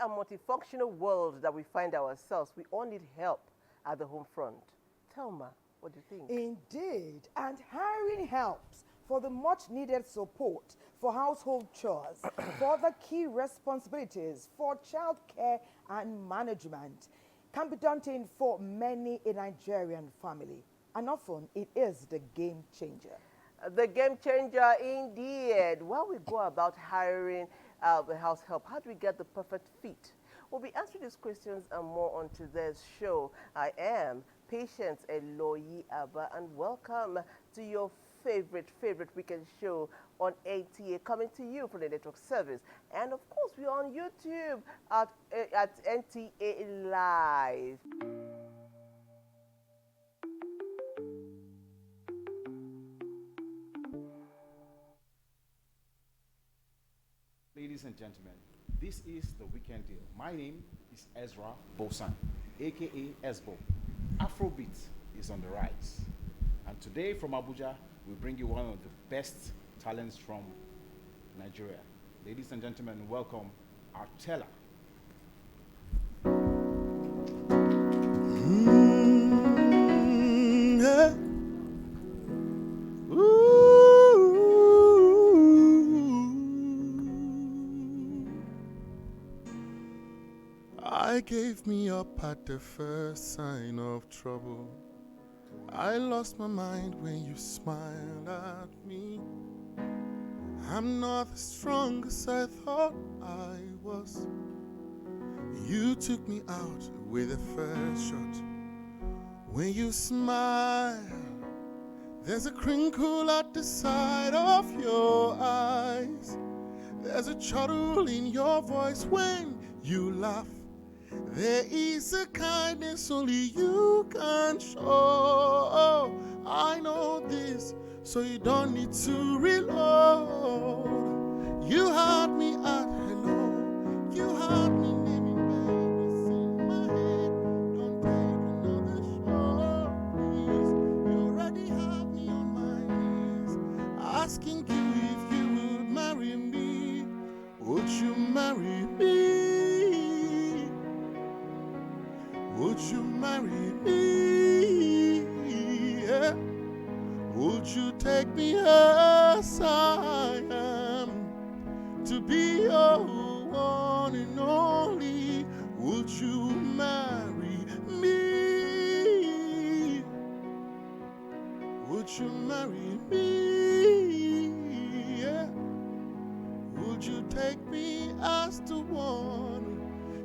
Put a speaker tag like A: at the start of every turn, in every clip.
A: a multifunctional world that we find ourselves, we all need help at the home front. Thelma, what do you think?
B: Indeed, and hiring helps for the much needed support for household chores, for the key responsibilities for child care and management can be daunting for many a Nigerian family, and often it is the game changer.
A: The game changer indeed. While we go about hiring the house help, how do we get the perfect fit? We'll be answering these questions and more on today's show. I am Patience Eloyi Abba, and welcome to your favorite weekend show on NTA, coming to you from the network service. And of course, we're on YouTube at NTA Live.
C: Ladies and gentlemen, this is the Weekend Deal. My name is Ezra Bosan, aka Esbo. Afrobeat is on the rise. And today from Abuja, we bring you one of the best talents from Nigeria. Ladies and gentlemen, welcome Artella.
D: Yeah. I gave me up at the first sign of trouble. I lost my mind when you smiled at me. I'm not as strong as I thought I was. You took me out with the first shot. When you smile, there's a crinkle at the side of your eyes. There's a chortle in your voice when you laugh. There is a kindness only you can show. I know this, so you don't need to reload. You had me at hello. You had me naming babies in my head. Don't take another shot, please. You already have me on my knees, asking you if you would marry me. Would you marry me? Would you marry me? Yeah. Would you take me as I am to be your one and only? Would you marry me? Would you marry me? Yeah. Would you take me as the one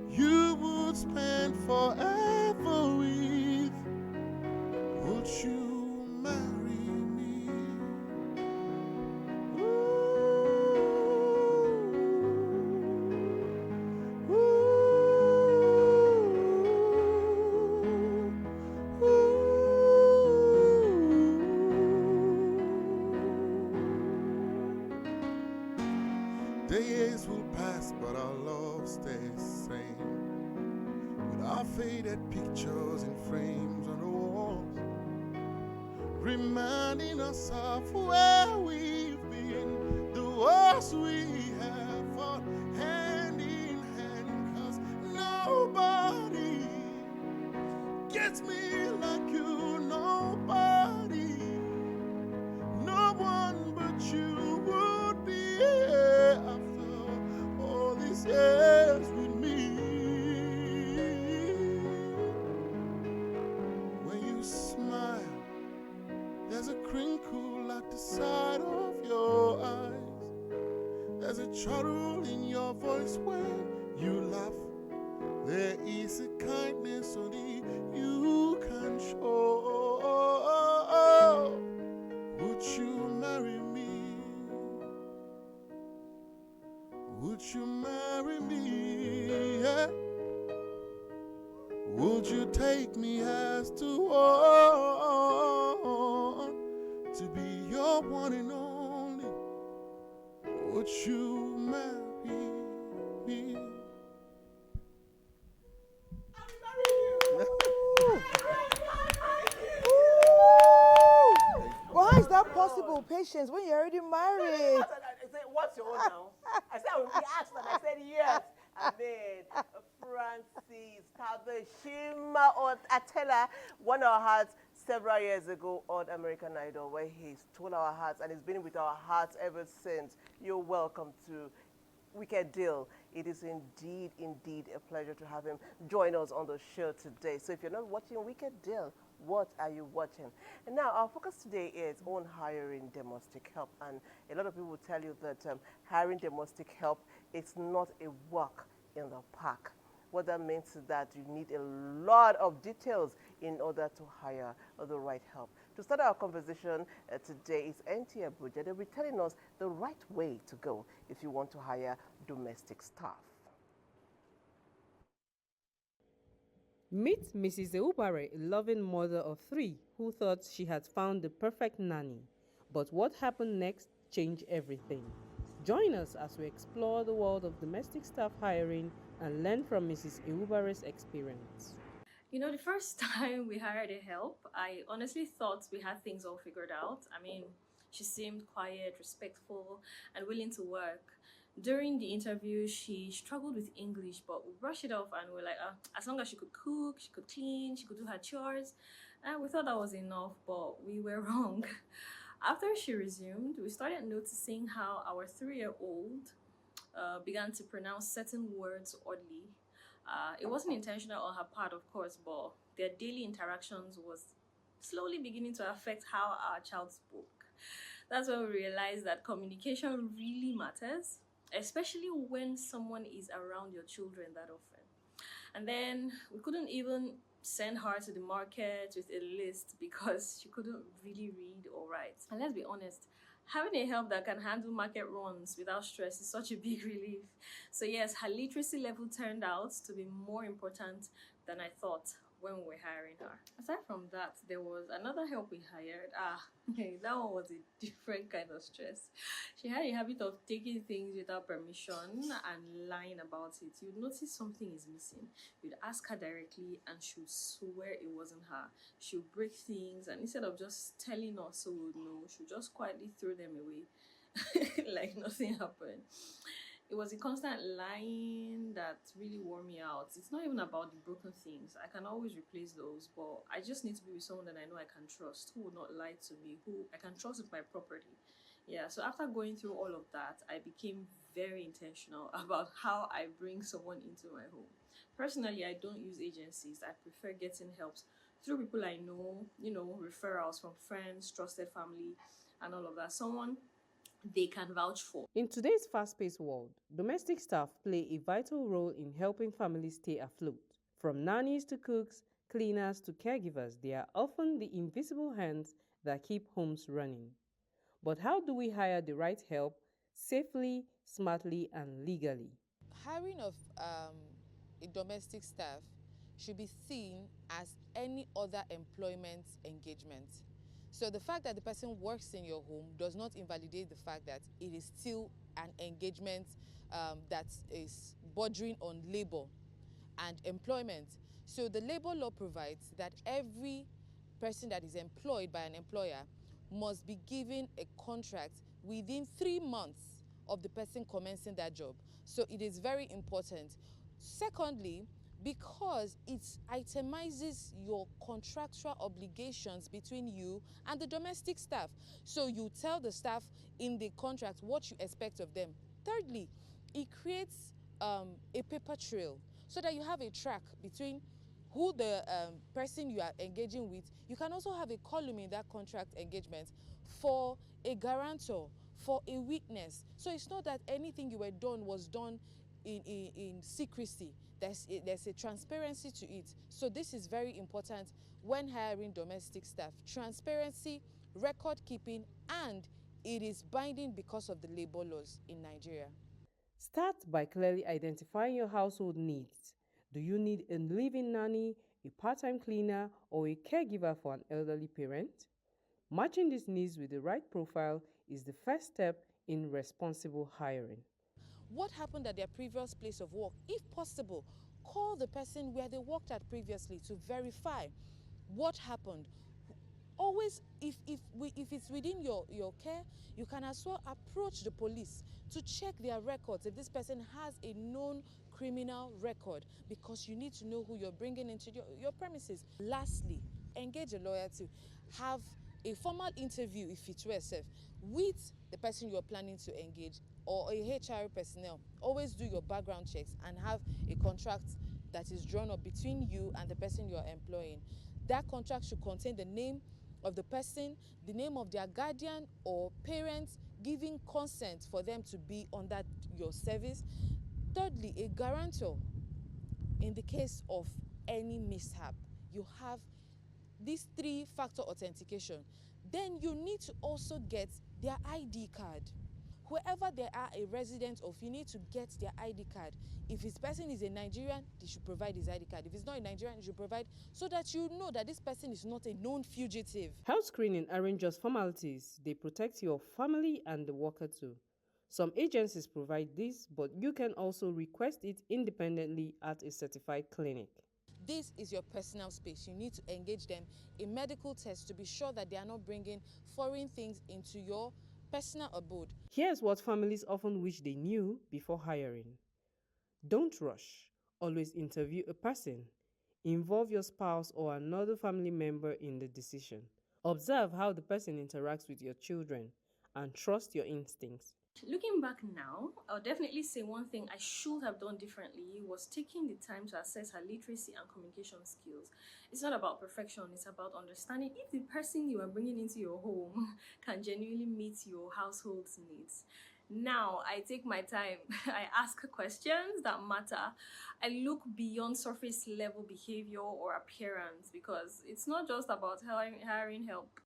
D: you would spend forever with? Would you marry me? Ooh, ooh, ooh. The years will pass, but our love stays the same. With our faded pictures in frames on the walls, reminding us of where we've been, the wars we have fought hand in hand. 'Cause nobody gets me like you, nobody. No one but you would be here after all these years with me. When you smile, there's a crinkle at the side of your eyes. There's a chortle in your voice when you laugh. There is a kindness only you can show. Would you marry me? Would you marry me? Yeah. Would you take me as to one to be your one and only? Would you marry me?
B: Why is that possible, Patience, when you're already married?
A: I said, what's your own now? I said, I will be asked, and I said, yes. I mean, Francis Kabeshima or Atela won our hearts several years ago on American Idol, where he stole our hearts and he's been with our hearts ever since. You're welcome to Wicked Deal. It is indeed a pleasure to have him join us on the show today. So if you're not watching Wicked Deal, what are you watching? And now our focus today is on hiring domestic help. And a lot of people will tell you that hiring domestic help is not a walk in the park. What that means is that you need a lot of details in order to hire the right help. To start our conversation today is NTA Abuja. They'll be telling us the right way to go if you want to hire domestic staff.
E: Meet Mrs. Eubare, a loving mother of 3 who thought she had found the perfect nanny. But what happened next changed everything. Join us as we explore the world of domestic staff hiring and learn from Mrs. Eubare's experience.
F: You know, the first time we hired a help, I honestly thought we had things all figured out. I mean, she seemed quiet, respectful, and willing to work. During the interview, she struggled with English, but we brushed it off and we were like, as long as she could cook, she could clean, she could do her chores, and we thought that was enough, but we were wrong. After she resumed, we started noticing how our 3-year-old began to pronounce certain words oddly. It wasn't intentional on her part, of course, but their daily interactions was slowly beginning to affect how our child spoke. That's when we realized that communication really matters, especially when someone is around your children that often. And then we couldn't even send her to the market with a list because she couldn't really read or write. And let's be honest, having a help that can handle market runs without stress is such a big relief. So yes, her literacy level turned out to be more important than I thought when we were hiring her. Aside from that, there was another help we hired. That one was a different kind of stress. She had a habit of taking things without permission and lying about it. You'd notice something is missing. You'd ask her directly and she would swear it wasn't her. She would break things, and instead of just telling us so we would know, she would just quietly throw them away like nothing happened. It was a constant lying that really wore me out. It's not even about the broken things. I can always replace those, but I just need to be with someone that I know I can trust, who will not lie to me, who I can trust with my property. Yeah, so after going through all of that, I became very intentional about how I bring someone into my home. Personally, I don't use agencies. I prefer getting helps through people I know, referrals from friends, trusted family, and all of that. Someone they can vouch for.
E: In today's fast-paced world, domestic staff play a vital role in helping families stay afloat. From nannies to cooks, cleaners to caregivers, they are often the invisible hands that keep homes running. But how do we hire the right help safely, smartly, and legally?
G: Hiring of a domestic staff should be seen as any other employment engagement. So the fact that the person works in your home does not invalidate the fact that it is still an engagement that is bordering on labor and employment. So the labor law provides that every person that is employed by an employer must be given a contract within 3 months of the person commencing that job. So it is very important. Secondly, because it itemizes your contractual obligations between you and the domestic staff. So you tell the staff in the contract what you expect of them. Thirdly, it creates a paper trail so that you have a track between who the person you are engaging with. You can also have a column in that contract engagement for a guarantor, for a witness. So it's not that anything you were done was done in secrecy. There's a transparency to it. So this is very important when hiring domestic staff. Transparency, record keeping, and it is binding because of the labor laws in Nigeria.
E: Start by clearly identifying your household needs. Do you need a living nanny, a part-time cleaner, or a caregiver for an elderly parent? Matching these needs with the right profile is the first step in responsible hiring.
G: What happened at their previous place of work? If possible, call the person where they worked at previously to verify what happened. Always, if it's within your care, you can as well approach the police to check their records if this person has a known criminal record, because you need to know who you're bringing into your premises. Lastly, engage a lawyer to have a formal interview, if it were safe, with the person you're planning to engage, or a HR personnel. Always do your background checks and have a contract that is drawn up between you and the person you're employing. That contract should contain the name of the person, the name of their guardian or parents giving consent for them to be under your service. Thirdly, a guarantor in the case of any mishap. You have these 3-factor authentication. Then you need to also get their ID card. Wherever they are a resident of, you need to get their ID card. If this person is a Nigerian, they should provide his ID card. If it's not a Nigerian, you should provide, so that you know that this person is not a known fugitive.
E: Health screening aren't just formalities, they protect your family and the worker too. Some agencies provide this, but you can also request it independently at a certified clinic.
G: This is your personal space. You need to engage them in medical tests to be sure that they are not bringing foreign things into your personal abode.
E: Here's what families often wish they knew before hiring. Don't rush. Always interview a person. Involve your spouse or another family member in the decision. Observe how the person interacts with your children and trust your instincts.
F: Looking back now, I'll definitely say one thing I should have done differently was taking the time to assess her literacy and communication skills. It's not about perfection, it's about understanding if the person you are bringing into your home can genuinely meet your household's needs. Now, I take my time. I ask questions that matter. I look beyond surface level behavior or appearance, because it's not just about hiring help.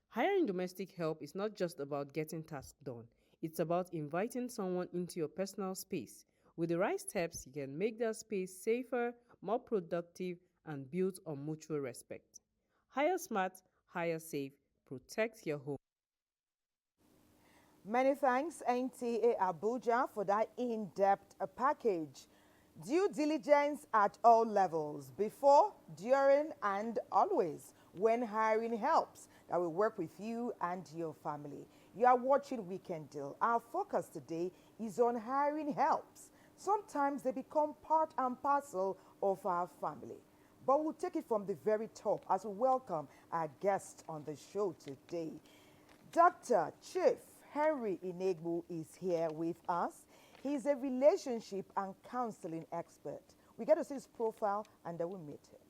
E: Hiring domestic help is not just about getting tasks done. It's about inviting someone into your personal space. With the right steps, you can make that space safer, more productive, and built on mutual respect. Hire smart, hire safe, protect your home.
B: Many thanks, NTA Abuja, for that in-depth package. Due diligence at all levels, before, during, and always, when hiring helps, that will work with you and your family. You are watching Weekend Deal. Our focus today is on hiring helps. Sometimes they become part and parcel of our family. But we'll take it from the very top as we welcome our guest on the show today. Dr. Chief Henry Inegbu is here with us. He's a relationship and counseling expert. We get to see his profile and then we'll meet him.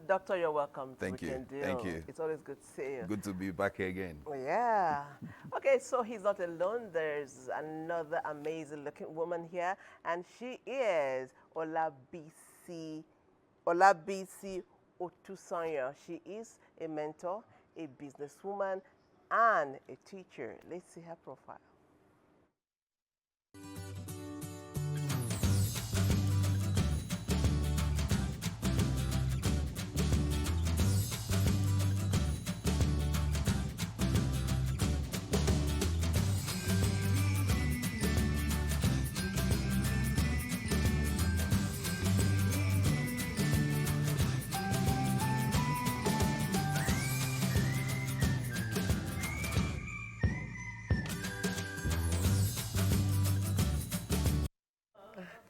A: Doctor, you're welcome.
H: Thank you.
A: Weekend Deal.
H: Thank you.
A: It's always good to see you.
H: Good to be back here again.
A: Yeah. Okay, so he's not alone. There's another amazing looking woman here, and she is Olabisi Otusanya. She is a mentor, a businesswoman, and a teacher. Let's see her profile.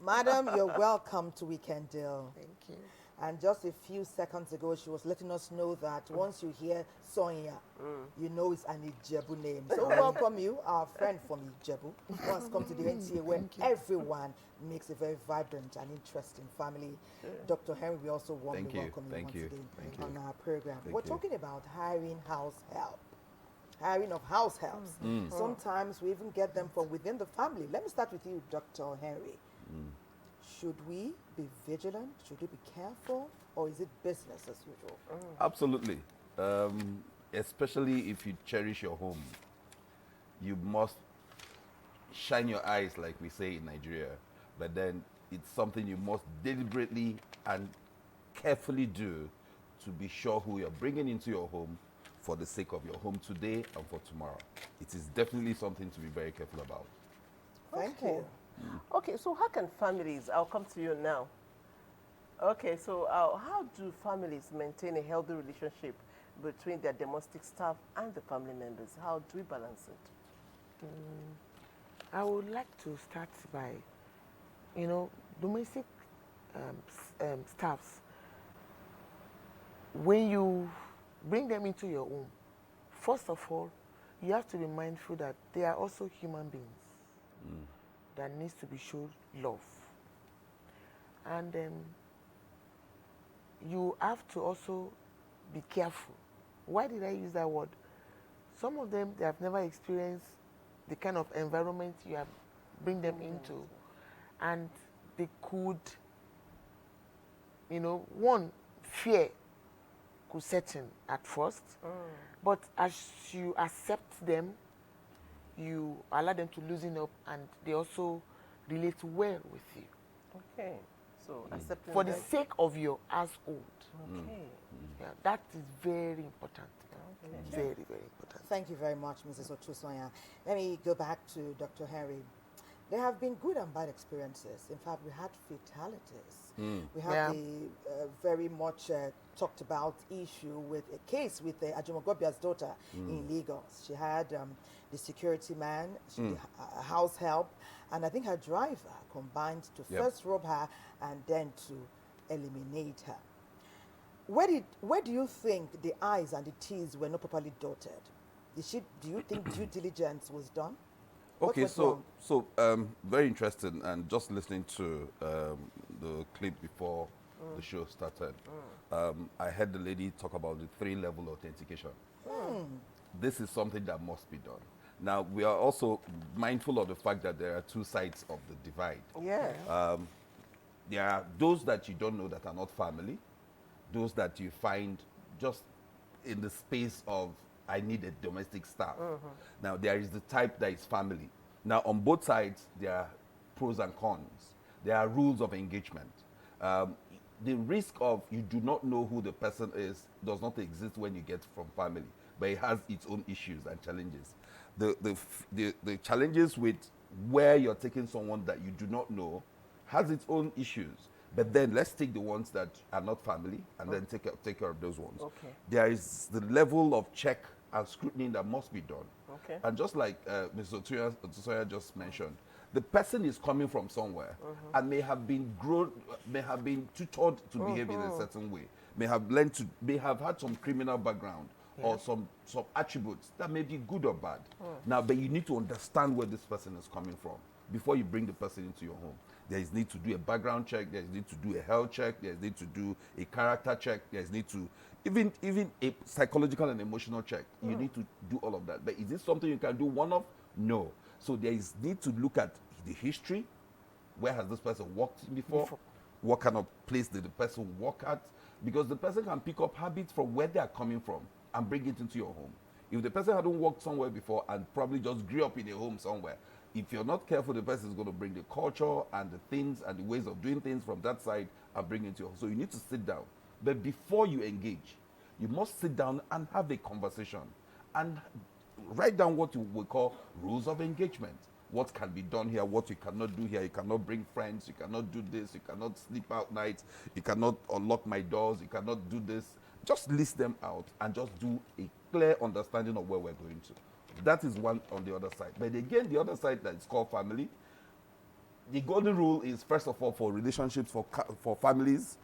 B: Madam, you're welcome to Weekend Deal.
I: Thank you.
B: And just a few seconds ago, she was letting us know that once you hear Sonia, you know it's an Ijebu name. So welcome you, our friend from Ijebu, who has come to the NTA where everyone makes a very vibrant and interesting family. Dr. Henry, we also warmly welcome you once again on our program. We're talking about hiring house help. Hiring of house helps. Sometimes we even get them from within the family. Let me start with you, Dr. Henry. should we be vigilant? Should we be careful? Or is it business as usual?
H: Absolutely. Especially if you cherish your home, you must shine your eyes, like we say in Nigeria. But then it's something you must deliberately and carefully do to be sure who you're bringing into your home for the sake of your home today and for tomorrow. It is definitely something to be very careful about.
B: Thank
A: Okay.
B: you.
A: Okay, so how can families, I'll come to you now. Okay, so how do families maintain a healthy relationship between their domestic staff and the family members? How do we balance it?
I: I would like to start by, domestic staffs. When you bring them into your home, first of all, you have to be mindful that they are also human beings that needs to be shown love. And you have to also be careful. Why did I use that word? Some of them, they have never experienced the kind of environment you have bring them into, and they could, one, fear could set in at first, but as you accept them, you allow them to loosen up, and they also relate well with you.
A: Okay, so accepting
I: For the
A: them.
I: sake of your household.
A: Okay.
I: Yeah, that is very important.
A: Okay.
I: Very, very important.
B: Thank you very much, Mrs. Ochusoya. Let me go back to Dr. Henry. There have been good and bad experiences. In fact, we had fatalities. We had
I: Yeah.
B: the very much talked about issue with a case with Ajumogobia's daughter in Lagos. She had the security man, a house help, and I think her driver combined to first rob her and then to eliminate her. Where do you think the I's and the T's were not properly dotted? Do you think due diligence was done? What
H: Okay,
B: went
H: so
B: wrong?
H: very interesting, and just listening to the clip before the show started, I heard the lady talk about the 3-level authentication. This is something that must be done. Now, we are also mindful of the fact that there are two sides of the divide.
A: Yeah.
H: There are those that you don't know that are not family, those that you find just in the space of, I need a domestic staff. Now, there is the type that is family. Now, on both sides, there are pros and cons. There are rules of engagement. The risk of you do not know who the person is does not exist when you get from family, but it has its own issues and challenges. The challenges with where you're taking someone that you do not know has its own issues. But then let's take the ones that are not family and then take care of those ones.
A: Okay.
H: There is the level of check and scrutiny that must be done.
A: Okay.
H: And just like Mr. Otusoya just mentioned, the person is coming from somewhere and may have been tutored to behave in a certain way, may have had some criminal background or some attributes that may be good or bad. Now, but you need to understand where this person is coming from before you bring the person into your home. There is need to do a background check, there is need to do a health check, there is need to do a character check, there is need to even a psychological and emotional check. You need to do all of that. But is this something you can do one-off? No. So there is need to look at the history. Where has this person worked in before? What kind of place did the person work at? Because the person can pick up habits from where they are coming from and bring it into your home. If the person hadn't worked somewhere before and probably just grew up in a home somewhere, if you're not careful, the person is going to bring the culture and the things and the ways of doing things from that side and bring it to your home. So you need to sit down. But before you engage, you must sit down and have a conversation and write down what we call rules of engagement. What can be done here, what you cannot do here. You cannot bring friends, you cannot do this, you cannot sleep out nights, you cannot unlock my doors, you cannot do this. Just list them out and just do a clear understanding of where we're going to. That is one on the other side. But again, the other side that is called family, the golden rule is, first of all, for relationships, for families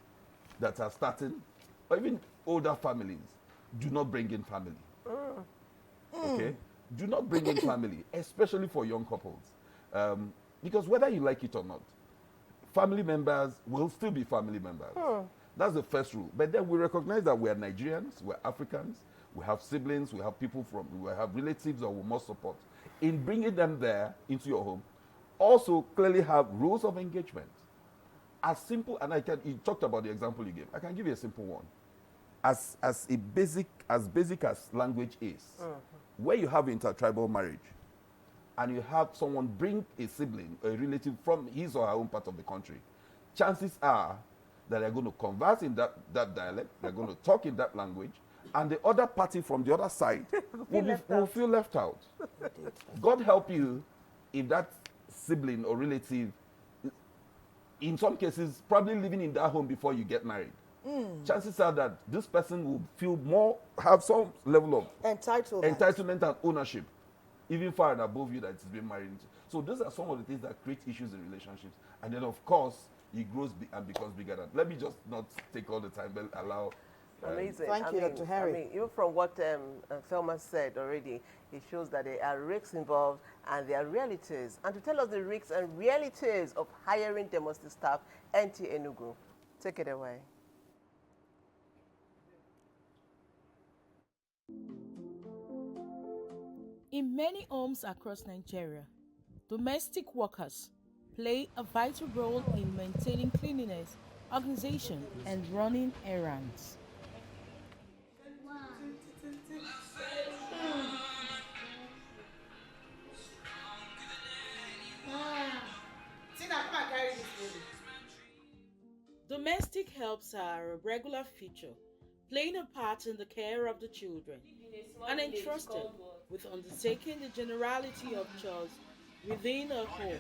H: that are starting, or even older families, do not bring in family. Okay? Do not bring in family, especially for young couples. Because whether you like it or not, family members will still be family members. That's the first rule. But then we recognize that we are Nigerians, we're Africans, we have siblings, we have we have relatives that we must support. In bringing them there into your home, also clearly have rules of engagement. as simple, and you talked about the example you gave. I can give you a simple one. As basic as language is, where you have intertribal marriage, and you have someone bring a sibling, a relative from his or her own part of the country, chances are that they're going to converse in that dialect, they're going to talk in that language, and the other party from the other side will feel left out. God help you if that sibling or relative, in some cases, probably living in that home before you get married. Chances are that this person will have some level of entitlement and ownership, even far and above you that is being married into. So those are some of the things that create issues in relationships. And then, of course, it grows and becomes bigger than. Let me just not take all the time, but allow.
A: Amazing.
B: Thank you, Dr. Harry.
A: I mean, even from what Thelma said already, it shows that there are risks involved and there are realities. And to tell us the risks and realities of hiring domestic staff, NTA Enugu. Take it away.
J: In many homes across Nigeria, domestic workers play a vital role in maintaining cleanliness, organization, and running errands. Domestic helps are a regular feature, playing a part in the care of the children, and entrusted with undertaking the generality of chores within a home.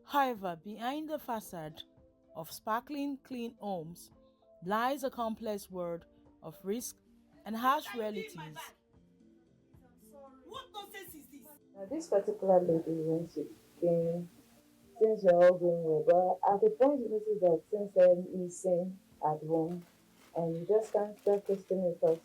J: However, behind the facade of sparkling clean homes lies a complex world of risk and harsh realities.
K: What nonsense is this?
L: This particular lady, when she came, things were all going well, but at the point you notice that things are missing at home, and you just can't start questioning because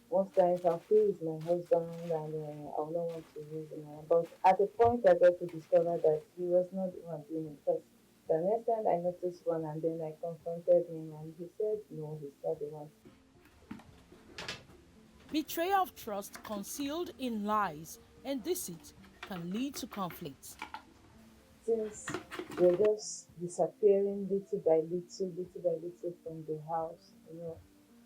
L: most times I'll feel it's my husband and I'll not want to use him. But at the point I got to discover that he was not the one doing it first. The next time I noticed one and then I confronted him and he said, no, he's not the one.
J: Betrayal of trust concealed in lies and deceit can lead to conflicts.
L: Things were just disappearing little by little from the house,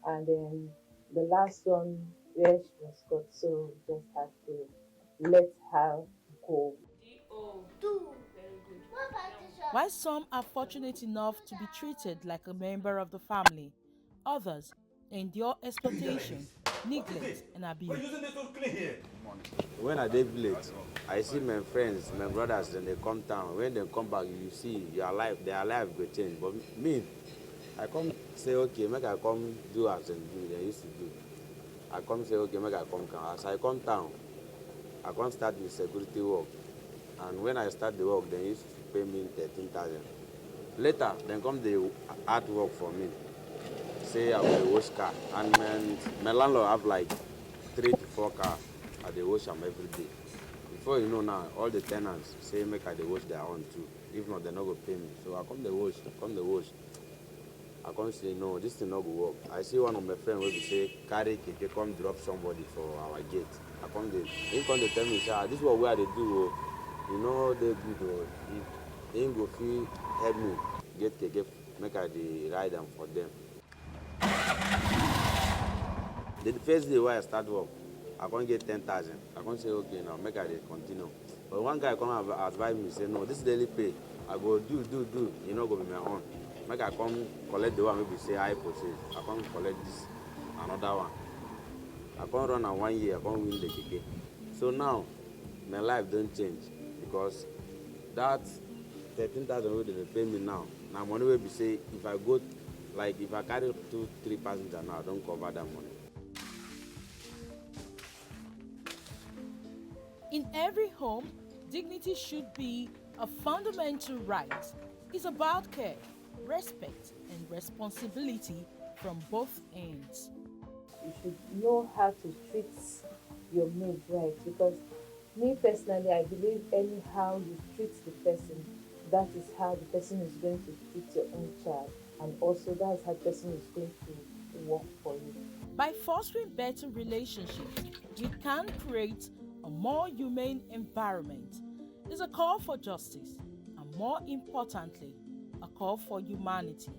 L: and then the last one where she was caught, so we just had to let her go.
J: While some are fortunate enough to be treated like a member of the family, others endure exploitation, neglect, and abuse.
M: When I dey village, I see my friends, my brothers, then they come down. When they come back, you see their life go change. But me, I come say, okay, make I come do as they used to do. I come say, okay, make I come. As I come down, I come start with security work. And when I start the work, they used to pay me 13,000. Later, then come the art work for me. Say I will wash car. And my landlord have like 3 to 4 cars. I dey wash them every day. Before you know now, all the tenants say make I dey wash their own too. If not, they not go pay me. So I come dey wash. I come say no, this thing not go work. I see one of my friends will be say carry keke come drop somebody for our gate. I come dey, he come dey tell me say this is what we are dey do. You know they good. He go fit help me get keke make I dey ride them for them. The first day where I start work, I can't get 10,000. I can't say, okay, now make I continue. But one guy come advise me, say, no, this is daily pay. I go do. You know, go be my own. Make I come collect the one, maybe say I purchase. I come collect this, another one. I can't run on 1 year, I can't win the KK. So now, my life don't change because that 13,000 wey they pay me now money will be say, if I go, like if I carry 2-3 passengers now, I don't cover that money.
J: In every home, dignity should be a fundamental right. It's about care, respect, and responsibility from both ends.
L: You should know how to treat your maid right, because me personally, I believe anyhow you treat the person, that is how the person is going to treat your own child, and also that is how the person is going to work for you.
J: By fostering better relationships, we can create a more humane environment is a call for justice and, more importantly, a call for humanity.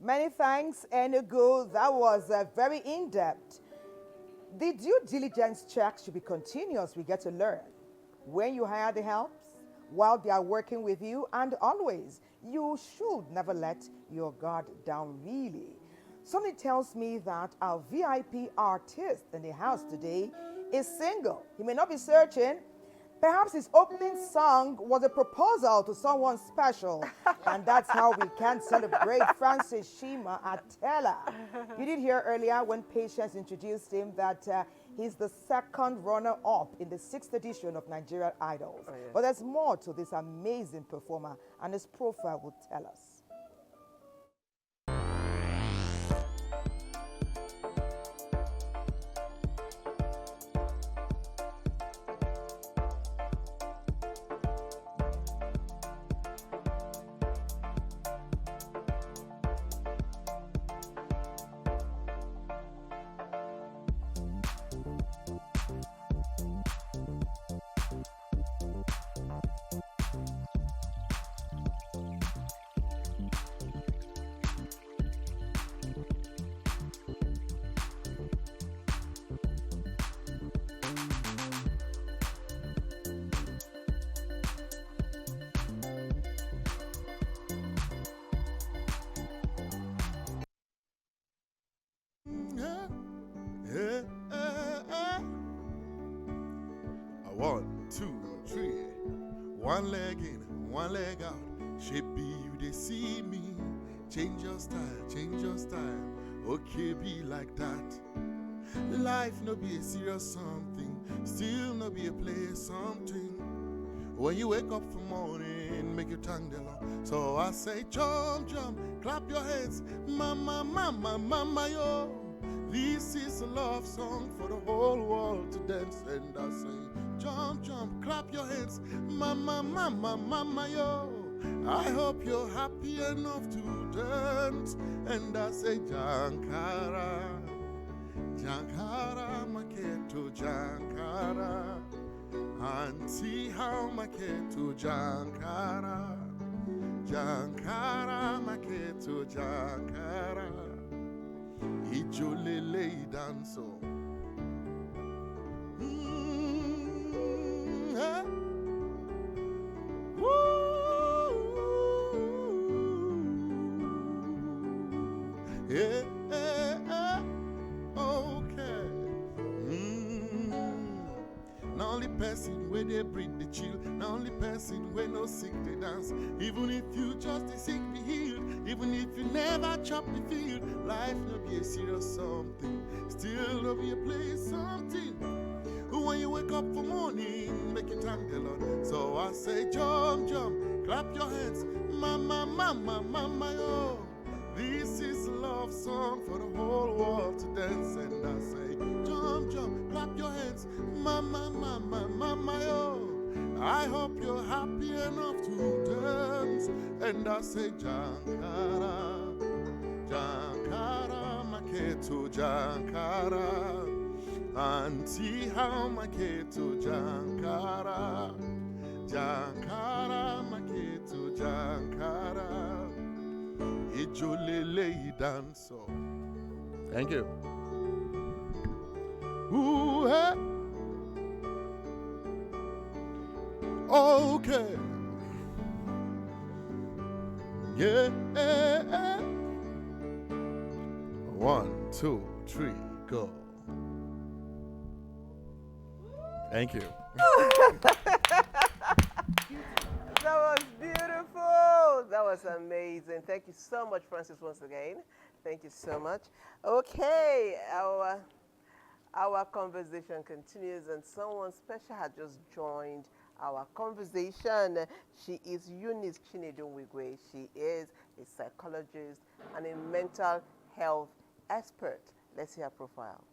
B: Many thanks, Enugu. That was very in-depth. The due diligence check should be continuous. We get to learn when you hire the helps, while they are working with you, and always, you should never let your guard down, really. Something tells me that our VIP artist in the house today is single. He may not be searching. Perhaps his opening song was a proposal to someone special. And that's how we can celebrate Francis Shima Atela. You did hear earlier when Patience introduced him that he's the second runner-up in the 6th edition of Nigerian Idols.
A: Oh, yes.
B: But there's more to this amazing performer, and his profile will tell us.
D: One, two, three. One leg in, one leg out. Shape you, they see me. Change your style, change your style. Okay, be like that. Life no be a serious something. Still no be a play something. When you wake up for morning, make your tongue the law. So I say, jump, jump, clap your hands. Mama, mama, mama, yo. This is a love song for the whole world to dance. And I say, jump, jump, clap your hands. Mama, mama, mama, yo. I hope you're happy enough to dance. And I say, Jankara, Jankara, Maketo, Jankara. And see how Maketo, Jankara. Jankara, Maketo, Jankara. Ijolele danso. Yeah, okay. Now only person where they breathe the chill. Now only person where no sick they dance. Even if you just the sick be healed. Even if you never chop the field. Life no be a serious something. Still no be a play something. When you wake up for morning, make it thank the Lord. So I say jump, jump, clap your hands. Mama, mama, mama, yo. This is a love song for the whole world to dance. And I say, jump, jump, clap your hands. Mama, mama, mama, yo. I hope you're happy enough to dance. And I say, Jankara, Jankara, Maketo, Jankara. And see how Maketo, Jankara. Jankara, Maketo, Jankara. Ijolele danso. Thank you. Ooh, hey. Okay. Yeah. 1, 2, 3, go. Thank you.
A: That was beautiful. That was amazing. Thank you so much, Francis, once again. Thank you so much. Okay, our conversation continues, and someone special has just joined our conversation. She is Eunice Chinedum-Wigwe. She is a psychologist and a mental health expert. Let's see her profile.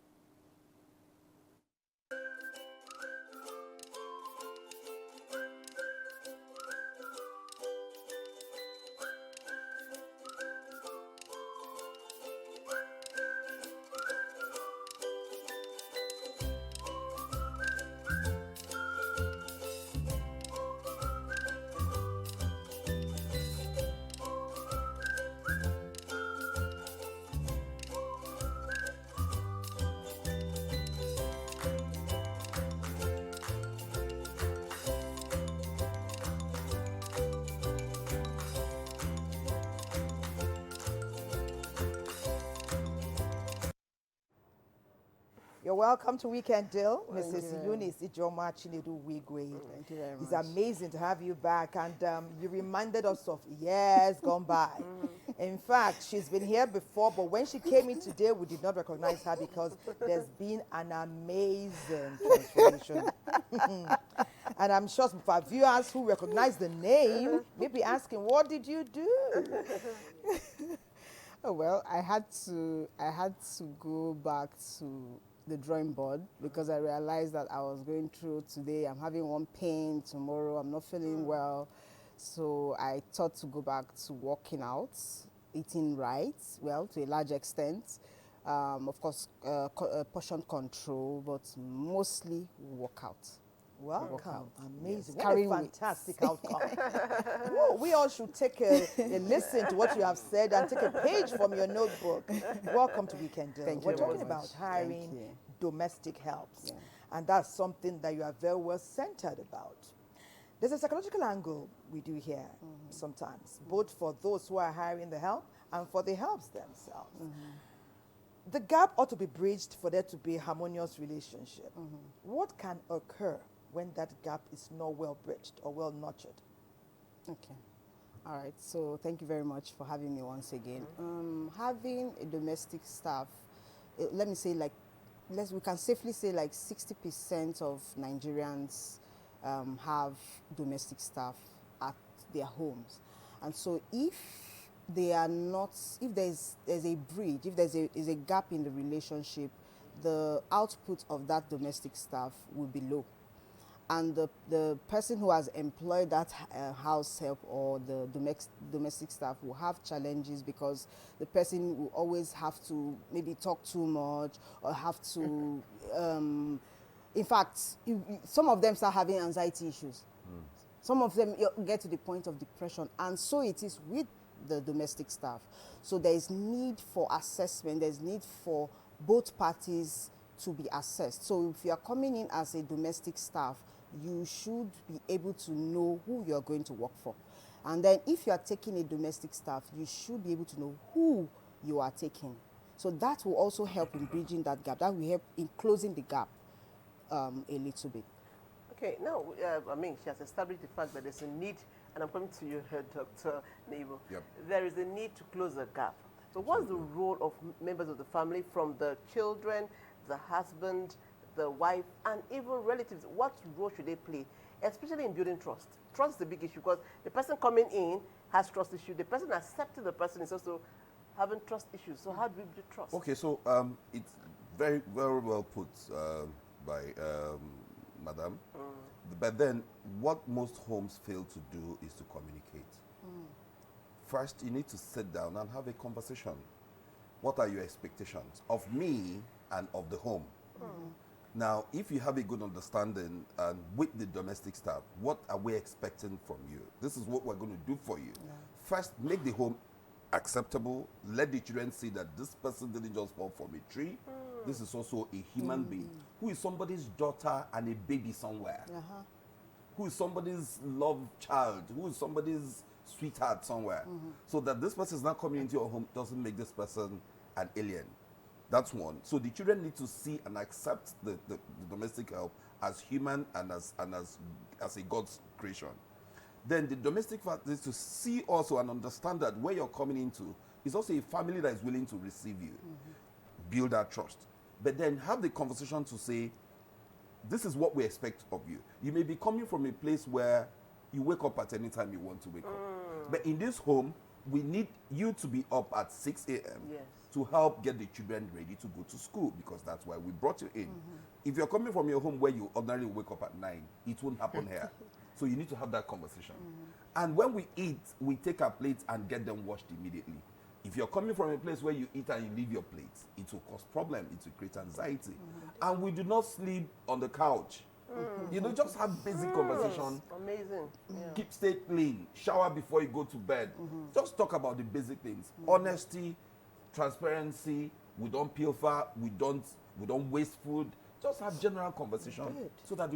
B: You're welcome to Weekend Deal,
E: Thank
B: Mrs.
E: you.
B: Eunice Ijoma Chinedu Wigwe.
E: Thank you very much.
B: It's amazing to have you back, and you reminded us of years gone by. In fact, she's been here before, but when she came in today, we did not recognize her because there's been an amazing transformation. And I'm sure some of our viewers who recognize the name may be asking, what did you do?
K: Oh, well, I had to go back to the drawing board because I realized that I was going through today. I'm having one pain tomorrow. I'm not feeling well. So I thought to go back to working out, eating right, well, to a large extent. Of course, portion control, but mostly workout.
B: Welcome. Amazing.
K: Yes,
B: What a
K: carrying weight.
B: fantastic outcome. Well, we all should take a listen to what you have said and take a page from your notebook. Welcome to Weekend Deal.
K: Thank
B: We're
K: you
B: talking
K: very
B: about
K: much.
B: hiring
K: Thank you.
B: domestic helps. And that's something that you are very well centered about. There's a psychological angle we do here sometimes, both for those who are hiring the help and for the helps themselves. The gap ought to be bridged for there to be a harmonious relationship. What can occur when that gap is not well bridged or well nurtured?
K: Okay. All right. So thank you very much for having me once again. Having a domestic staff, let me say we can safely say like 60% of Nigerians have domestic staff at their homes. And so if they are not, if there's a bridge, if is a gap in the relationship, the output of that domestic staff will be low. And the person who has employed that house help or the domestic staff will have challenges because the person will always have to maybe talk too much or have to, in fact, some of them start having anxiety issues. Some of them get to the point of depression, and so it is with the domestic staff. So there is need for assessment, there's need for both parties to be assessed. So if you are coming in as a domestic staff, you should be able to know who you're going to work for. And then if you are taking a domestic staff, you should be able to know who you are taking. So that will also help in bridging that gap. That will help in closing the gap a little bit.
A: Okay, now, I mean, she has established the fact that there's a need, and I'm coming to you, Dr. Nebo.
H: Yep.
A: There is a need to close the gap. So what's the role of members of the family, from the children, the husband, the wife, and even relatives? What role should they play, especially in building trust? Trust is a big issue because the person coming in has trust issues. The person accepting the person is also having trust issues. So how do we build trust?
H: Okay, so it's very, very well put by Madam. But then what most homes fail to do is to communicate. First, you need to sit down and have a conversation. What are your expectations of me and of the home? Now, if you have a good understanding with the domestic staff, what are we expecting from you? This is what we're going to do for you. First, make the home acceptable. Let the children see that this person didn't just fall from a tree. This is also a human being who is somebody's daughter and a baby somewhere. Who is somebody's love child, who is somebody's sweetheart somewhere. So that this person is not coming into your home doesn't make this person an alien. That's one. So the children need to see and accept the domestic help as human and as a God's creation. Then the domestic fact is to see also and understand that where you're coming into is also a family that is willing to receive you. Build that trust. But then have the conversation to say, this is what we expect of you. You may be coming from a place where you wake up at any time you want to wake up. But in this home, we need you to be up at 6 a.m. to help get the children ready to go to school, because that's why we brought you in. If you're coming from your home where you ordinarily wake up at 9, it won't happen here. So you need to have that conversation. And when we eat, we take our plates and get them washed immediately. If you're coming from a place where you eat and you leave your plates, it will cause problem, it will create anxiety. And we do not sleep on the couch. You know, just have basic conversation.
A: Amazing.
H: Stay clean. Shower before you go to bed. Just talk about the basic things. Honesty, transparency. We don't pilfer. We don't waste food. Just have general conversation so that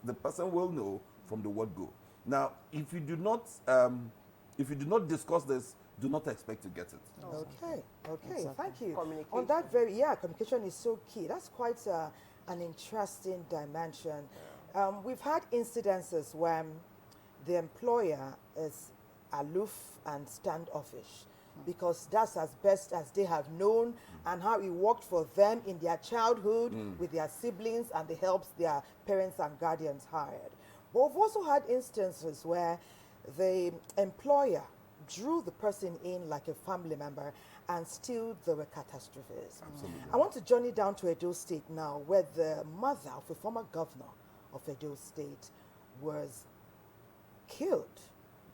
H: the person will know from the word go. Now, if you do not discuss this, do not expect to get it.
B: Okay,
K: Exactly.
B: thank you.
A: Communication.
B: On that communication is so key. That's quite an interesting dimension. We've had incidences when the employer is aloof and standoffish because that's as best as they have known and how it worked for them in their childhood with their siblings and the helps their parents and guardians hired. But we've also had instances where the employer drew the person in like a family member and still there were catastrophes.
H: Absolutely.
B: I want to journey down to Edo State now where the mother of a former governor of Edo State was killed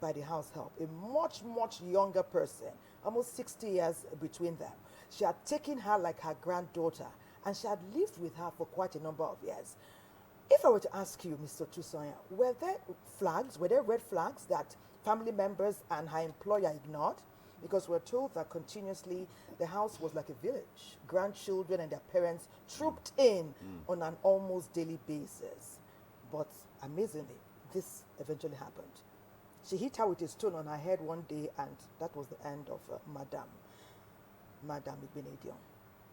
B: by the house help, a much, much younger person, almost 60 years between them. She had taken her like her granddaughter and she had lived with her for quite a number of years. If I were to ask you, Mr. Tusonya, were there red flags that family members and her employer ignored? Because we're told that continuously the house was like a village. Grandchildren and their parents trooped in on an almost daily basis. But amazingly, this eventually happened. She hit her with a stone on her head one day, and that was the end of Madame Igbenedion.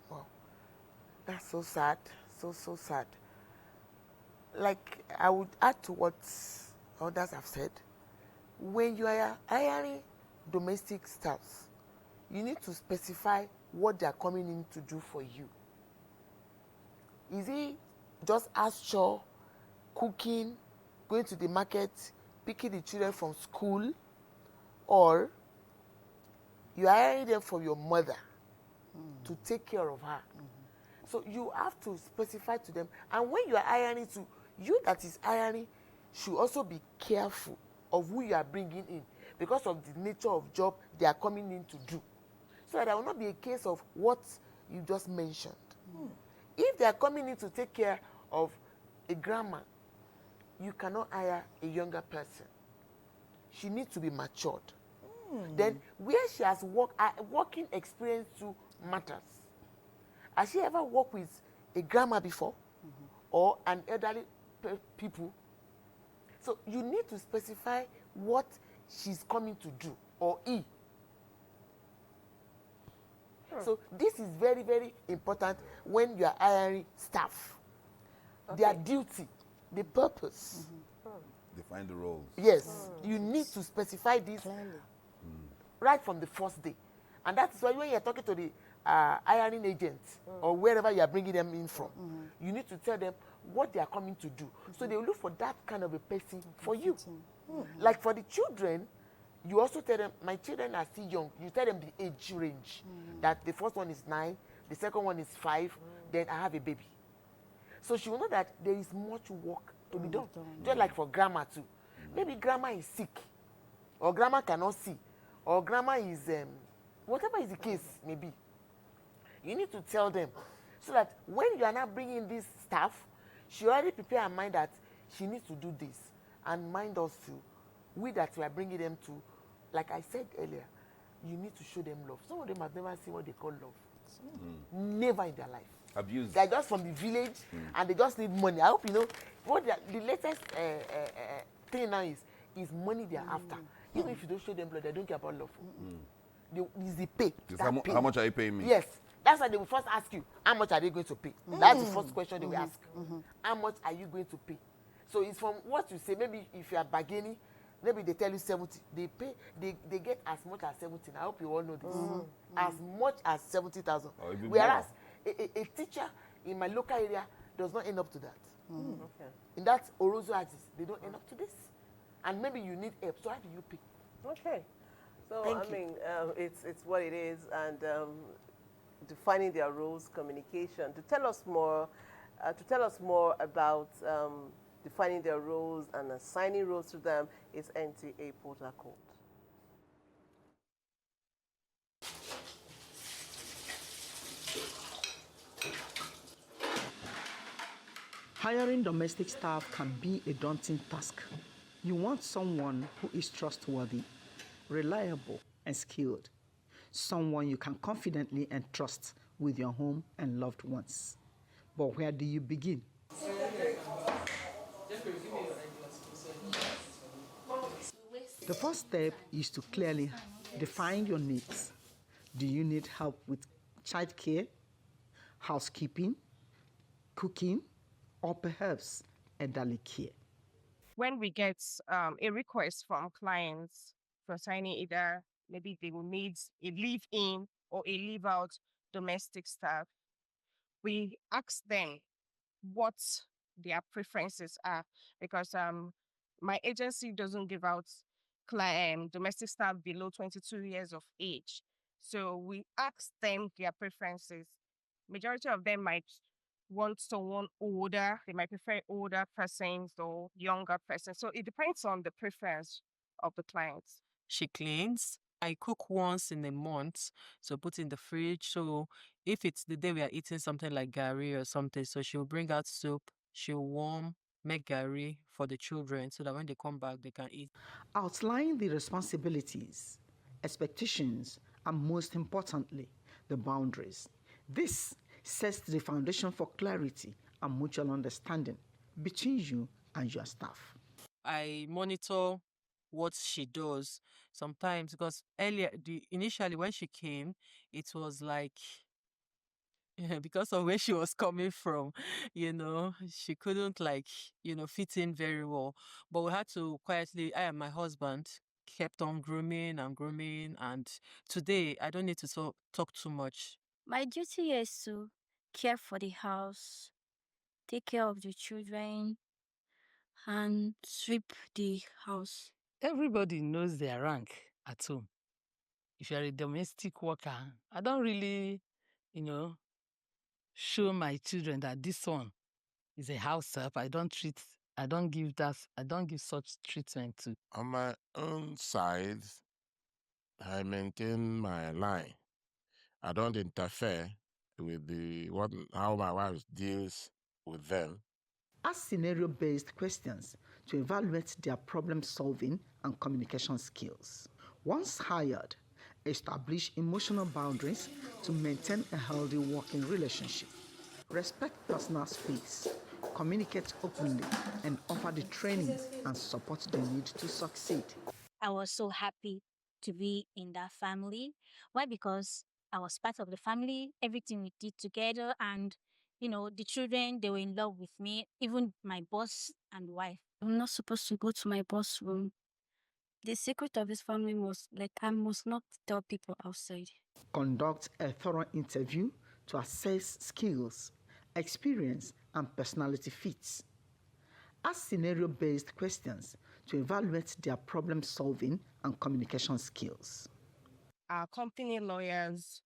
I: Wow. That's so sad. So sad. Like, I would add to what others have said. When you are hiring domestic staffs, you need to specify what they are coming in to do for you. Is it just house chore, cooking, going to the market, picking the children from school, or you are hiring them for your mother to take care of her? So you have to specify to them, and when you are hiring to, you that is hiring should also be careful of who you are bringing in because of the nature of job they are coming in to do. So that there will not be a case of what you just mentioned. If they are coming in to take care of a grandma, you cannot hire a younger person. She needs to be matured. Then where she has working experience too matters. Has she ever worked with a grandma before or an elderly people? So you need to specify what she's coming to do, or he. So this is very, very important when you are hiring staff. Their duty, the purpose.
H: Define the roles.
I: Yes, you need to specify this right from the first day. And that is why when you're talking to the hiring agent or wherever you are bringing them in from, you need to tell them what they are coming to do. So they will look for that kind of a person for you. Like for the children, you also tell them, my children are still young. You tell them the age range. That the first one is 9, the second one is 5, then I have a baby. So she will know that there is much work to be done. Just like for grandma too. Maybe grandma is sick, or grandma cannot see, or grandma is, whatever is the case maybe. You need to tell them so that when you are not bringing this staff, she already prepare her mind that she needs to do this, and mind us too. We that we are bringing them to, like I said earlier, you need to show them love. Some of them have never seen what they call love. Never in their life.
H: Abuse.
I: They're just from the village and they just need money. I hope you know what the latest thing now is money they're after. Even if you don't show them love, they don't care about love. It's the pay.
H: How much are you paying me?
I: Yes. That's why they will first ask you, how much are they going to pay? That's the first question they will ask. How much are you going to pay? So it's from what you say. Maybe if you are bargaining, maybe they tell you 70. They pay. They get as much as 17. I hope you all know this. As much as 70,000. Whereas a teacher in my local area does not end up to that. In that Orozo Axis, they don't end up to this. And maybe you need help. So how do you pay?
A: Okay. So it's what it is, and defining their roles, communication. To tell us more about defining their roles and assigning roles to them is NTA Port Harcourt.
N: Hiring domestic staff can be a daunting task. You want someone who is trustworthy, reliable, and skilled. Someone you can confidently entrust with your home and loved ones. But where do you begin? The first step is to clearly Define your needs. Do you need help with childcare, housekeeping, cooking, or perhaps elderly care?
O: When we get a request from clients concerning either maybe they will need a leave in or a leave out domestic staff, we ask them what their preferences are because my agency doesn't give out domestic staff below 22 years of age. So we ask them their preferences. Majority of them might want someone older. They might prefer older persons or younger persons. So it depends on the preference of the clients.
P: She cleans. I cook once in a month, so put in the fridge. So if it's the day we are eating something like gari or something, so she'll bring out soup, she'll warm, make gari for the children so that when they come back, they can eat.
N: Outline the responsibilities, expectations, and most importantly, the boundaries. This sets the foundation for clarity and mutual understanding between you and your staff.
P: I monitor what she does sometimes because initially when she came, it was like because of where she was coming from, she couldn't fit in very well. But we had to quietly, I and my husband kept on grooming and grooming. And today I don't need to talk too much.
Q: My duty is to care for the house, take care of the children, and sweep the house.
R: Everybody knows their rank at home. If you're a domestic worker, I don't really, show my children that this one is a house help. I don't give such treatment to.
D: On my own side, I maintain my line. I don't interfere with how my wife deals with them.
N: Ask scenario-based questions to evaluate their problem-solving and communication skills. Once hired, establish emotional boundaries to maintain a healthy working relationship. Respect personal space, communicate openly, and offer the training and support they need to succeed.
Q: I was so happy to be in that family. Why? Because I was part of the family, everything we did together, and the children, they were in love with me, even my boss and wife. I'm not supposed to go to my boss' room. The secret of this family was I must not tell people outside.
N: Conduct a thorough interview to assess skills, experience, and personality fits. Ask scenario-based questions to evaluate their problem-solving and communication skills.
O: Our company lawyers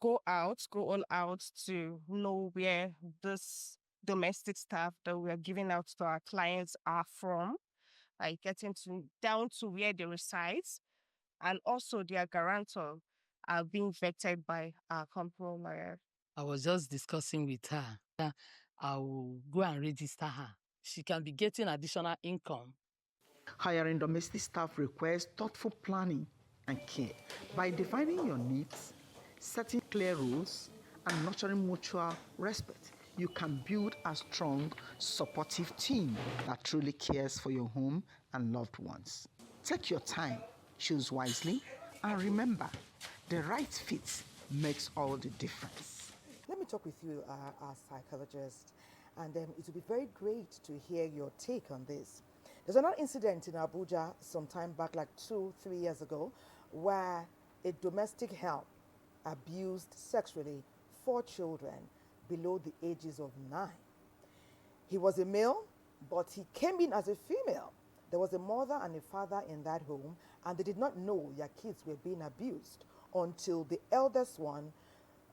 O: go all out to know where this domestic staff that we are giving out to our clients are from, like getting down to where they reside, and also their guarantor are being vetted by our company lawyer.
R: I was just discussing with her. I will go and register her. She can be getting additional income.
N: Hiring domestic staff requires thoughtful planning and care. By defining your needs, setting clear rules, and nurturing mutual respect, you can build a strong, supportive team that truly cares for your home and loved ones. Take your time, choose wisely, and remember, the right fit makes all the difference.
B: Let me talk with you, our psychologist, and it would be very great to hear your take on this. There's another incident in Abuja some time back, like 2-3 years ago, where a domestic help abused sexually 4 children below the ages of 9. He was a male, but he came in as a female. There was a mother and a father in that home, and they did not know their kids were being abused until the eldest one,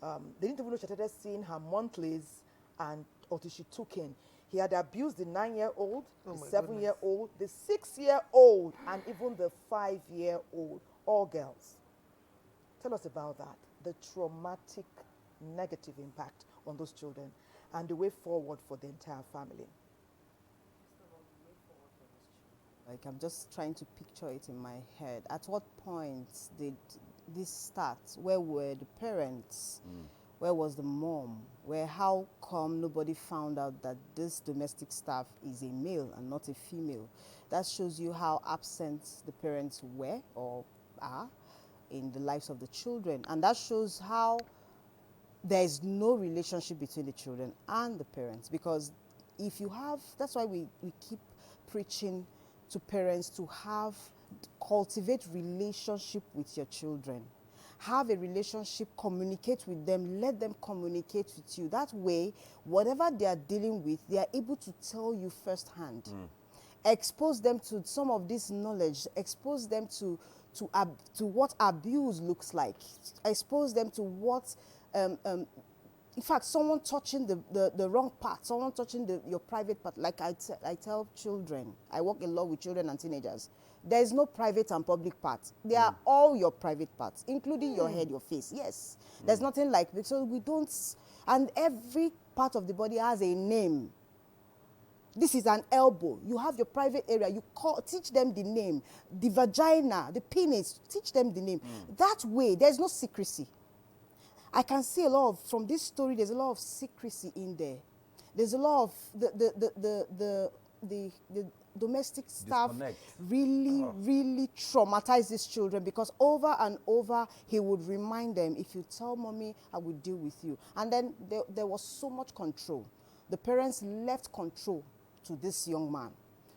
B: they didn't even know she started seeing her monthlies and until she took in. He had abused the 9-year-old, the 7-year-old, the 6-year-old, and even the 5-year-old, all girls. Tell us about that, the traumatic negative impact on those children and the way forward for the entire family.
K: Like, I'm just trying to picture it in my head. At what point did this start? Where were the parents? Where was the mom? How come nobody found out that this domestic staff is a male and not a female? That shows you how absent the parents were or are. in the lives of the children. And that shows how there is no relationship between the children and the parents, because if you have, that's why we keep preaching to parents to cultivate relationship with your children. Have a relationship, communicate with them, let them communicate with you. That way, whatever they are dealing with, they are able to tell you firsthand. Expose them to some of this knowledge, expose them to what abuse looks like, expose them to what in fact, someone touching the wrong part, someone touching your private part. Like I tell children, I work a lot with children and teenagers. There is no private and public parts. They are all your private parts, including your head, your face. Yes. There's nothing like, so we don't, and every part of the body has a name. This is an elbow. You have your private area. Teach them the name. The vagina, the penis, teach them the name. That way, there's no secrecy. I can see a lot of, from this story, there's a lot of secrecy in there. There's a lot of the domestic staff really traumatized these children, because over and over he would remind them, if you tell mommy, I will deal with you. And then there was so much control. The parents left control to this young man.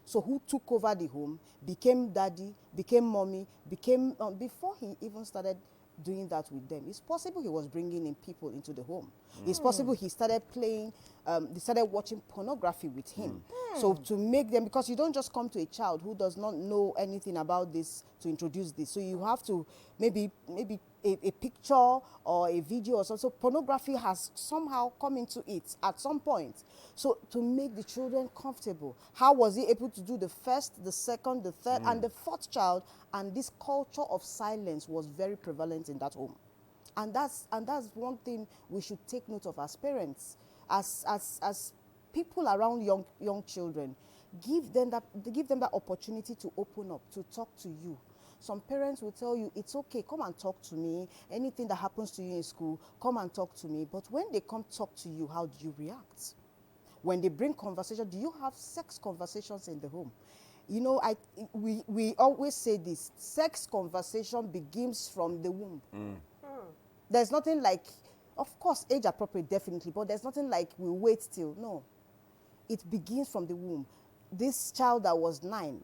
K: So who took over the home, became daddy, became mommy, became, before he even started doing that with them, it's possible he was bringing in people into the home. It's possible he started playing, they started watching pornography with him. So to make them, because you don't just come to a child who does not know anything about this to introduce this. So you have to, maybe a picture or a video or something. So pornography has somehow come into it at some point. So to make the children comfortable, how was he able to do the first, the second, the third, and the fourth child? And this culture of silence was very prevalent in that home. And that's one thing we should take note of as parents, as people around young children. Give them that opportunity to open up, to talk to you. Some parents will tell you, it's okay, come and talk to me. Anything that happens to you in school, come and talk to me. But when they come talk to you, how do you react? When they bring conversation, do you have sex conversations in the home? You know, we always say this, sex conversation begins from the womb. There's nothing like, of course, age appropriate, definitely, but there's nothing like we wait till, no. It begins from the womb. This child that was 9,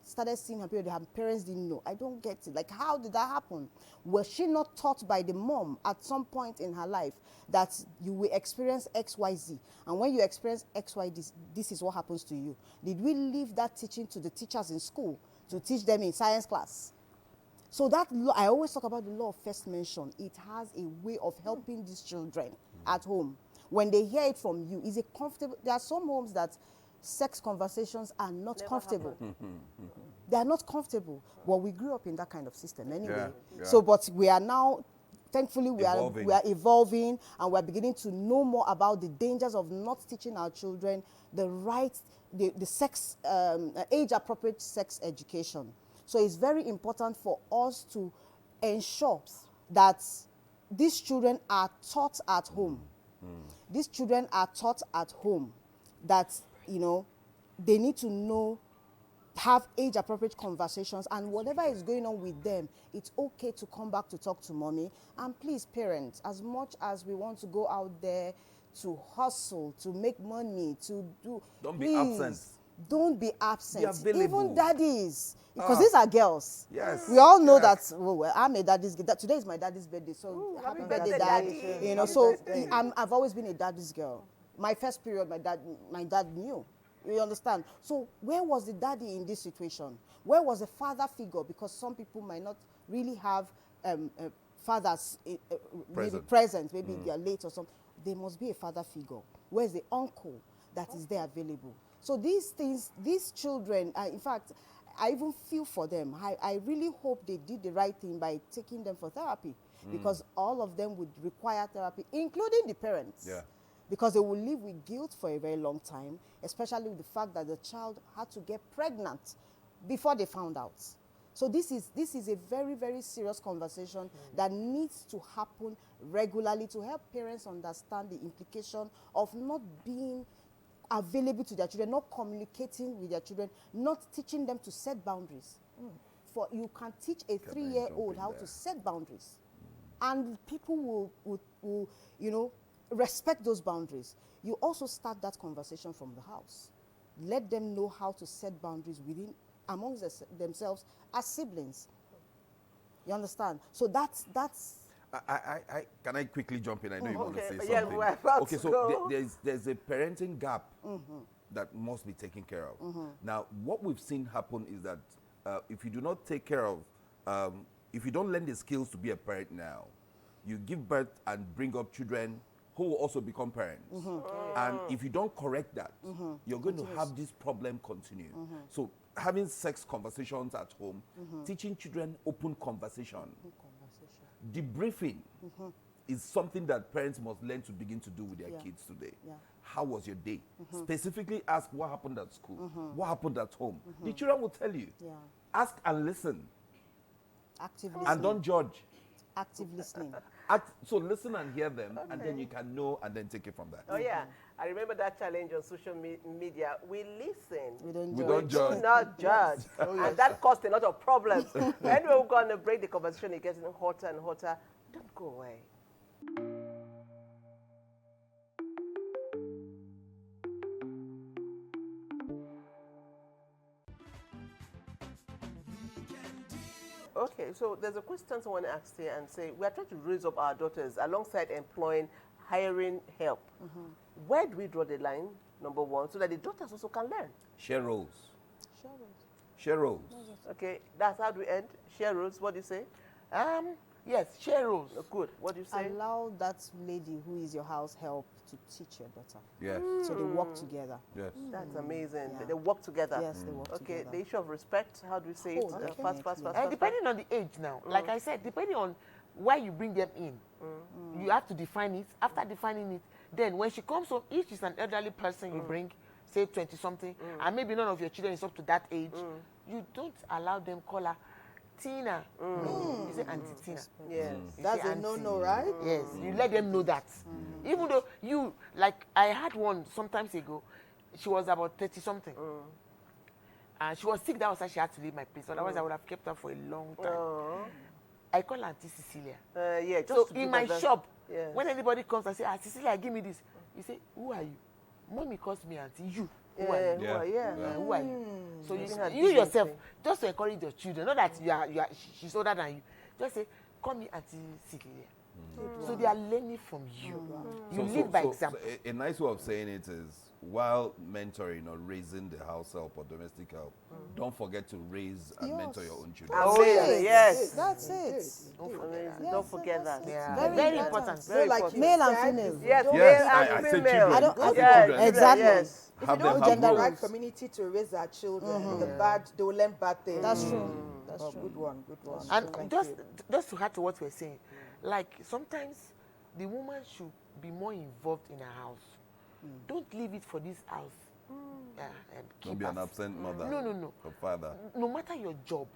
K: started seeing her period, her parents didn't know. I don't get it. Like, how did that happen? Was she not taught by the mom at some point in her life that you will experience X, Y, Z? And when you experience X, Y, this is what happens to you. Did we leave that teaching to the teachers in school to teach them in science class? So that law, I always talk about the law of first mention. It has a way of helping these children at home. When they hear it from you, is it comfortable? There are some homes that sex conversations are not comfortable. They are not comfortable. Well, we grew up in that kind of system anyway. So, but we are now, thankfully, we are evolving, and we are beginning to know more about the dangers of not teaching our children the right, the sex, age-appropriate sex education. So it's very important for us to ensure that these children are taught at home. These children are taught at home that, you know, they need to know, have age-appropriate conversations, and whatever is going on with them, it's okay to come back to talk to mommy. And please, parents, as much as we want to go out there to hustle, to make money, to do...
H: Don't be absent.
K: Don't be absent.
H: Be available.
K: Even daddies. Because these are girls.
H: Yes.
K: We all know that, well, I'm a daddy's girl. Today is my daddy's birthday, so happy birthday,
A: Daddy.
K: You know, so I've always been a daddy's girl. My first period, my dad knew. You understand? So where was the daddy in this situation? Where was the father figure? Because some people might not really have fathers maybe present, maybe they are late or something. There must be a father figure. Where's the uncle that is there available? So these things, these children, in fact, I even feel for them. I really hope they did the right thing by taking them for therapy, because all of them would require therapy, including the parents.
H: Yeah.
K: Because they will live with guilt for a very long time, especially with the fact that the child had to get pregnant before they found out. So this is a very, very serious conversation that needs to happen regularly to help parents understand the implication of not being available to their children, not communicating with their children, not teaching them to set boundaries. you can teach a 3-year-old how to set boundaries, and people will respect those boundaries. You also start that conversation from the house. Let them know how to set boundaries amongst themselves as siblings. You understand? So that's.
H: I can I quickly jump in? I know you want to say something.
A: Yeah, we're about to
H: so
A: go.
H: there's a parenting gap that must be taken care of. Now, what we've seen happen is that if you do not take care of, if you don't learn the skills to be a parent now, you give birth and bring up children who will also become parents. And if you don't correct that, you're going to have this problem continue. So having sex conversations at home, teaching children open conversation. Debriefing is something that parents must learn to begin to do with their kids today. How was your day? Specifically ask what happened at school, what happened at home. The children will tell you. Ask and listen.
K: Active
H: And
K: listening.
H: don't judge.
K: Active listening.
H: So listen and hear them, and then you can know and then take it from there.
A: Oh yeah, I remember that challenge on social media. We listen.
K: We don't
H: We
K: judge.
A: Do not judge. And that caused a lot of problems. Anyway, we're going to break the conversation. It gets hotter and hotter. Don't go away. Okay, so there's a question someone asked here and say, we are trying to raise up our daughters alongside employing, hiring help. Where do we draw the line, number one, so that the daughters also can learn?
H: Share roles.
K: Share roles.
H: Share roles.
A: Okay, that's how we end. Share roles, what do you say?
I: Yes, share roles.
A: Good, what do you say?
K: Allow that lady who is your house help to teach your daughter.
H: Yes.
K: So they work together.
H: Yes.
A: That's amazing.
K: Yeah.
A: They work together.
K: Yes, they work
A: Okay,
K: together.
A: the issue of respect, how do we say it?
K: Oh,
A: Fast.
I: And depending on the age now, like I said, depending on why you bring them in, you have to define it. After defining it, then when she comes home, if she's an elderly person you bring, say 20-something, and maybe none of your children is up to that age, you don't allow them call her Tina. No, you say Auntie Tina.
A: Yes.
I: You
B: That's
I: say
B: a
I: auntie.
B: no-no, right?
I: Yes, you let them know that. Even though you, like I had one sometimes ago, she was about 30-something. And she was sick, that was why she had to leave my place. Otherwise, I would have kept her for a long time. I call her Auntie Cecilia.
A: Yeah, just
I: So
A: to
I: in
A: give
I: my
A: her that-
I: shop,
A: Yes.
I: when anybody comes and say, Cecilia, give me this, you say, who are you? Mommy calls me Auntie. You. Who are you? Who are you? So you yourself, just to encourage your children, not that she's older than you, just say, call me Auntie Cecilia. So they are learning from you. You lead by example.
H: So a nice way of saying it is, while mentoring or raising the house help or domestic help, don't forget to raise and mentor your own children.
A: Yes.
K: That's it.
A: Don't forget that.
I: Yeah. Very important.
B: So
I: Very
B: like
I: important.
K: Male and female.
A: Yes,
H: Yes,
A: male
H: I
A: and
H: said
A: female.
H: children.
K: I don't-
H: I said
A: Yes,
H: children.
K: Exactly.
A: Yes.
B: If
H: Have
B: you
H: them
B: don't
H: have
B: get the right
H: roles.
B: community to raise our children, the bad, they will learn bad things.
K: That's true. That's
B: Oh,
K: true.
B: good one, good one.
I: And
B: Thank
I: just
B: you.
I: to add to what we're saying, like sometimes the woman should be more involved in her house. Don't leave it for this house.
H: Don't be an absent mother.
I: No.
H: Or father.
I: No matter your job,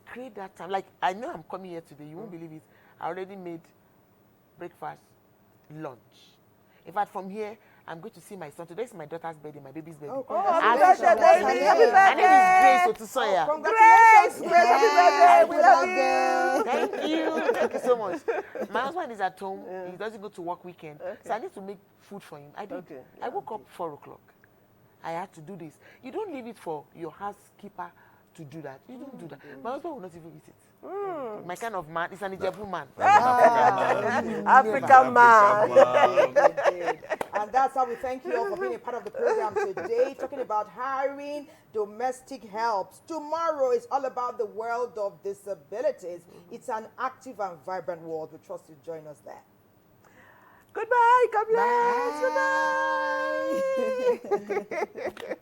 I: create that time. Like I know I'm coming here today. You won't believe it. I already made breakfast, lunch. In fact, from here, I'm going to see my son. Today is my daughter's birthday, my baby's birthday.
B: Oh,
A: happy
B: congratulations.
A: birthday, baby. Happy
I: Her name is Grace Otusoya.
A: Grace, happy birthday. We love you.
I: Thank you. Thank you so much. My husband is at home. He doesn't go to work weekend. So I need to make food for him. I did. I woke up 4 o'clock. I had to do this. You don't leave it for your housekeeper to do that. You don't do that. My husband will not even eat it. My kind of man is an Ijebu man.
A: African man.
B: And that's how we thank you all for being a part of the program today, talking about hiring domestic helps. Tomorrow is all about the world of disabilities. It's an active and vibrant world. We trust you join us there.
A: Goodbye. God bless. Bye.